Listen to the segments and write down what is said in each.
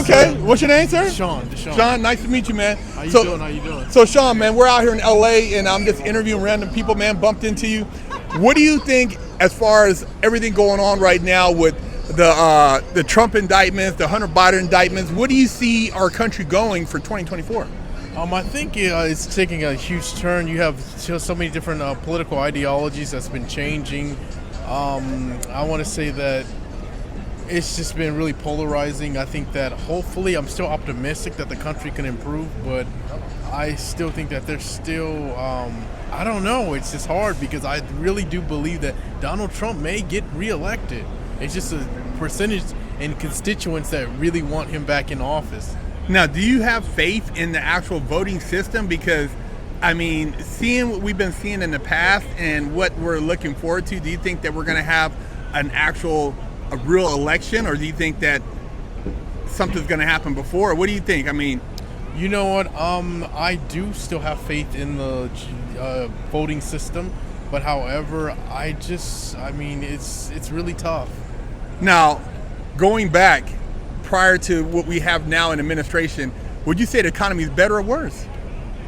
Okay. What's your name, sir? Sean. Sean, nice to meet you, man. How you doing? So, Sean, man, we're out here in LA, and I'm just interviewing random people, man. Bumped into you. What do you think, as far as everything going on right now with the Trump indictments, the Hunter Biden indictments? What do you see our country going for 2024? I think it's taking a huge turn. You have so many different political ideologies that's been changing. I want to say that it's just been really polarizing. I think that hopefully, I'm still optimistic that the country can improve, but I still think that there's still, I don't know, it's just hard because I really do believe that Donald Trump may get reelected. It's just a percentage and constituents that really want him back in office. Now, do you have faith in the actual voting system? Because, I mean, seeing what we've been seeing in the past and what we're looking forward to, do you think that we're going to have a real election, or do you think that something's going to happen before? What do you think? I mean, you know what? I do still have faith in the voting system, but however, it's really tough. Now, going back prior to what we have now in administration, would you say the economy is better or worse?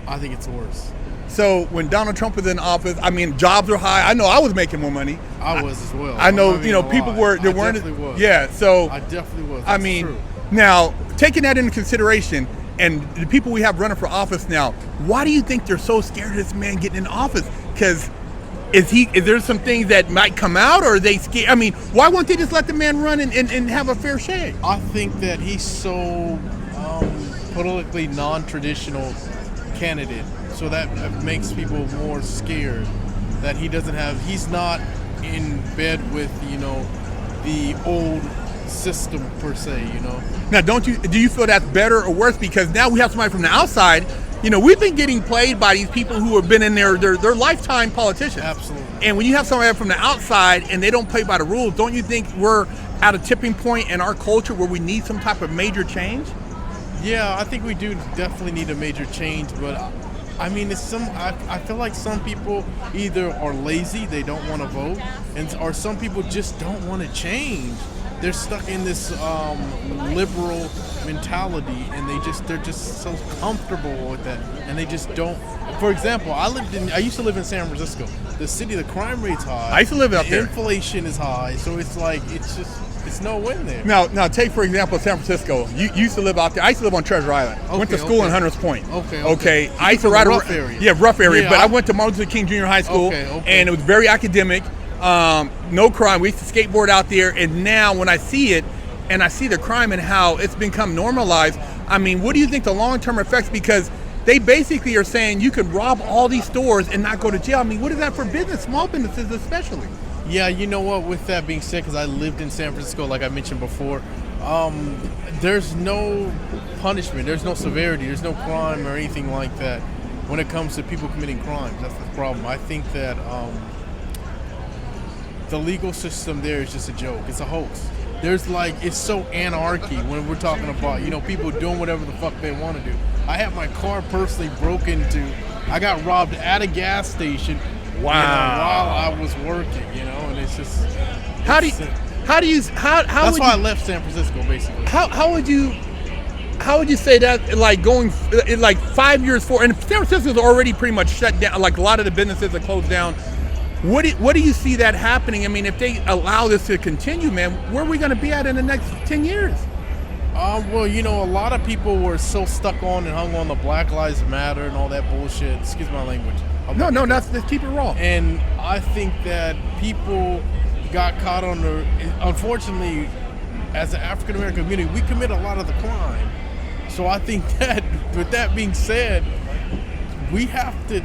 I think it's worse. So when Donald Trump was in office, I mean, jobs are high. I know I was making more money. I was as well. I know, people were. They weren't. Definitely was. Yeah. So I definitely was. That's true. Now taking that into consideration, and the people we have running for office now, why do you think they're so scared of this man getting in office? Because is there some things that might come out, or are they scared? I mean, why won't they just let the man run and have a fair shake? I think that he's so politically non-traditional candidate, so that makes people more scared that he's not in bed with the old system per se. Now, do you feel that's better or worse? Because now we have somebody from the outside. We've been getting played by these people who have been in their lifetime politicians. Absolutely. And when you have somebody from the outside and they don't play by the rules, don't you think we're at a tipping point in our culture where we need some type of major change? Yeah, I think we do definitely need a major change, but I mean, I feel like some people either are lazy, they don't want to vote, or some people just don't want to change. They're stuck in this liberal mentality, and they're just so comfortable with that, and they just don't. For example, I used to live in San Francisco. The city, the crime rate's high. I used to live out there. Inflation is high, so it's like it's no win there. Now take for example San Francisco. You used to live out there. I used to live on Treasure Island. Went to school in Hunters Point. Okay. I used to ride rough area. Yeah, rough area. Yeah, but I went to Martin Luther King Junior High School, and it was very academic. No crime. We used to skateboard out there, and now when I see it, and I see the crime and how it's become normalized, I mean, what do you think the long-term effects? Because they basically are saying you can rob all these stores and not go to jail. I mean, what is that for business, small businesses especially? Yeah, you know what? With that being said, because I lived in San Francisco, like I mentioned before, there's no punishment, there's no severity, there's no crime or anything like that when it comes to people committing crimes. That's the problem. I think that the legal system there is just a joke. It's a hoax. It's so anarchy when we're talking about, people doing whatever the fuck they want to do. I had my car personally broken into. I got robbed at a gas station. Wow. While I was working, and it's just. That's why I left San Francisco, basically. How would you say that, like going, like 5 years forward, and San Francisco's already pretty much shut down, like a lot of the businesses are closed down. What do you see that happening? I mean, if they allow this to continue, man, where are we going to be at in the next 10 years? Well, a lot of people were so stuck on and hung on the Black Lives Matter and all that bullshit. Excuse my language. No, let's keep it raw. And I think that people got caught on unfortunately, as an African American community, we commit a lot of the crime. So I think that, with that being said, we have to,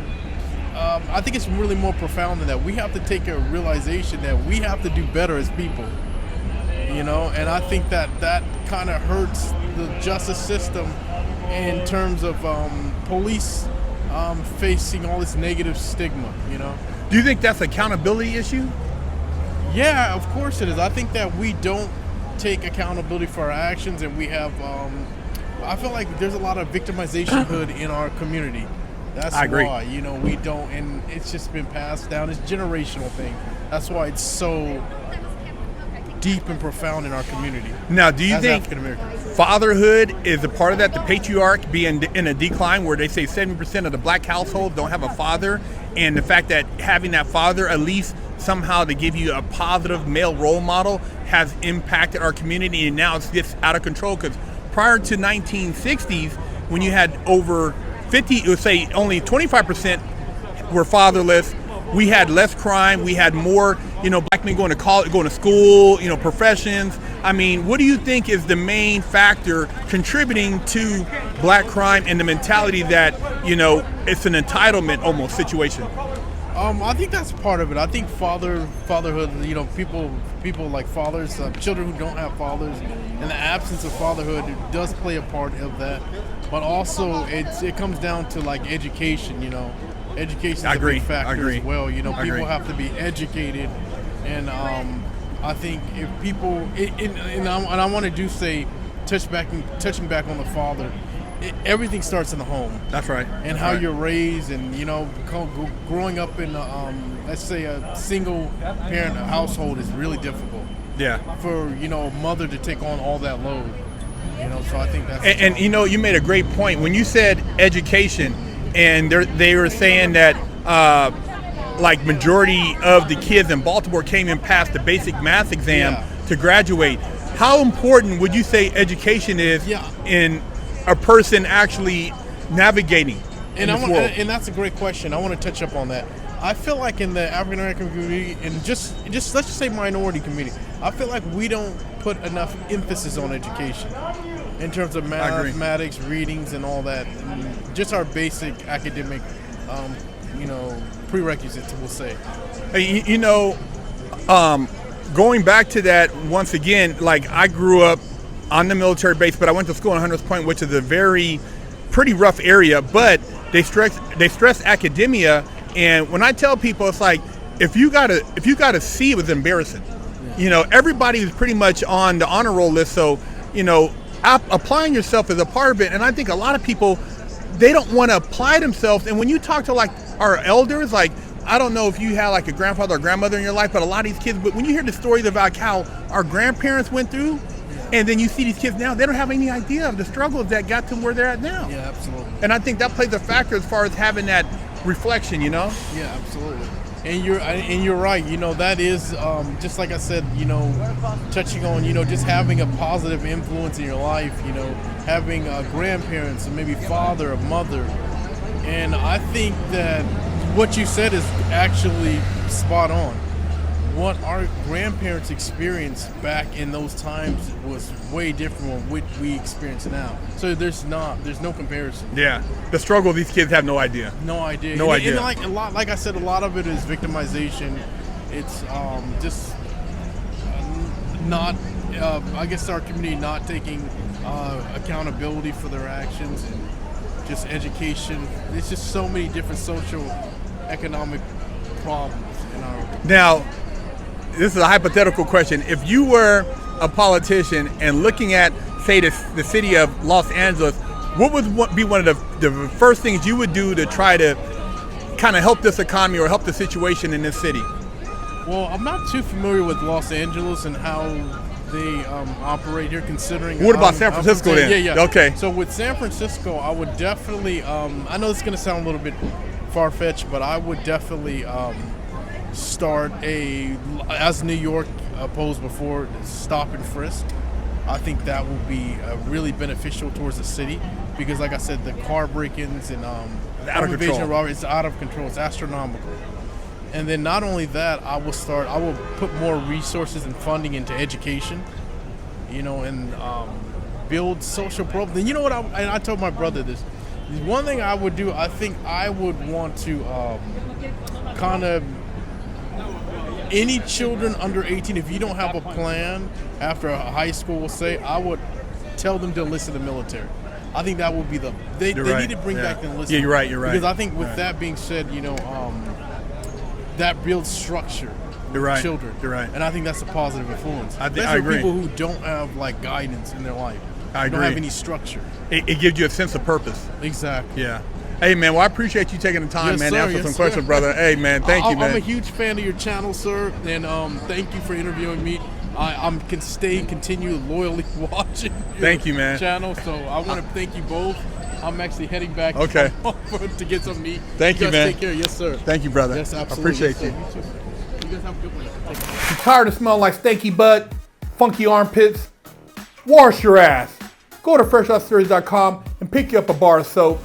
I think it's really more profound than that. We have to take a realization that we have to do better as people, and I think that kind of hurts the justice system in terms of police facing all this negative stigma, Do you think that's an accountability issue? Yeah, of course it is. I think that we don't take accountability for our actions, and we have, I feel like there's a lot of victimization in our community. That's why, we don't, and it's just been passed down. It's a generational thing. That's why it's so deep and profound in our community. Now, do you think African-Americans. fatherhood is a part of that? The patriarch being in a decline, where they say 70% of the black households don't have a father, and the fact that having that father, at least somehow to give you a positive male role model, has impacted our community, and now it's just out of control. Because prior to 1960s, when you had over 50, it would say only 25% were fatherless. We had less crime. We had more, black men going to college, going to school, professions. I mean, what do you think is the main factor contributing to black crime and the mentality that, it's an entitlement almost situation? I think that's part of it. I think fatherhood, people like fathers, children who don't have fathers, and the absence of fatherhood does play a part of that. But also, it comes down to like education. Education is a big factor as well. People have to be educated, and I think if people, and I want to do say, touching back on the father. Everything starts in the home. That's right. And how you're raised, and growing up in let's say a single parent household is really difficult. Yeah. For a mother to take on all that load. So I think that's. And you made a great point when you said education, and they were saying that like majority of the kids in Baltimore came in past the basic math exam to graduate. How important would you say education is in a person actually navigating in this world? And that's a great question. I want to touch up on that. I feel like in the African American community, and just let's just say minority community, I feel like we don't put enough emphasis on education in terms of mathematics, readings, and all that. And just our basic academic, prerequisites, we'll say. Going back to that once again, like I grew up on the military base, but I went to school in Hunters Point, which is a pretty rough area, but they stress academia. And when I tell people, it's like, if you got a C, it was embarrassing. Everybody was pretty much on the honor roll list. So, applying yourself is a part of it. And I think a lot of people, they don't want to apply themselves. And when you talk to like our elders, like, I don't know if you had like a grandfather or grandmother in your life, but a lot of these kids, but when you hear the stories about how our grandparents went through, and then you see these kids now, they don't have any idea of the struggles that got them where they're at now. Yeah, absolutely. And I think that plays a factor as far as having that reflection, Yeah, absolutely. And you're right. That is just like I said. Touching on just having a positive influence in your life. Having grandparents, and maybe father or mother. And I think that what you said is actually spot on. What our grandparents experienced back in those times was way different from what we experience now. So there's no comparison. Yeah, the struggle, these kids have no idea. No idea. And like I said, a lot of it is victimization. It's just not. I guess our community not taking accountability for their actions, and just education. There's just so many different social, economic problems in our. Now, this is a hypothetical question. If you were a politician and looking at, say, the city of Los Angeles, what would be one of the first things you would do to try to kind of help this economy or help the situation in this city? Well, I'm not too familiar with Los Angeles and how they operate here, considering. What about San Francisco then? Yeah. Okay. So with San Francisco, I would definitely. I know it's going to sound a little bit far-fetched, but I would definitely start as New York posed before, stop and frisk. I think that will be really beneficial towards the city because, like I said, the car break-ins and home invasion and robbery, it's out of control. It's astronomical. And then not only that, I will put more resources and funding into education, and build social programs. And you know what? I told my brother this. One thing I would do, I think I would want to kind of any children under 18, if you don't have a plan after high school, we'll say, I would tell them to enlist in the military. I think that would be they need to bring back the enlistment. Yeah, you're right. Because I think with that being said, that builds structure with children. You're right. And I think that's a positive influence. I Especially agree. people who don't have guidance in their life. I agree. Don't have any structure. It gives you a sense of purpose. Exactly. Yeah. Hey, man, well, I appreciate you taking the time, man, to answer some questions, brother. Hey, man, thank you, man. I'm a huge fan of your channel, sir, and thank you for interviewing me. I can continue loyally watching Thank you, man. channel. So I want to thank you both. I'm actually heading back Okay. to get some meat. Thank you, guys man. Take care. Yes, sir. Thank you, brother. Yes, absolutely. I appreciate you. Yes, sir. You guys have a good one. Take care. You tired of smelling like stanky butt, funky armpits? Wash your ass. Go to freshoutserious.com and pick you up a bar of soap.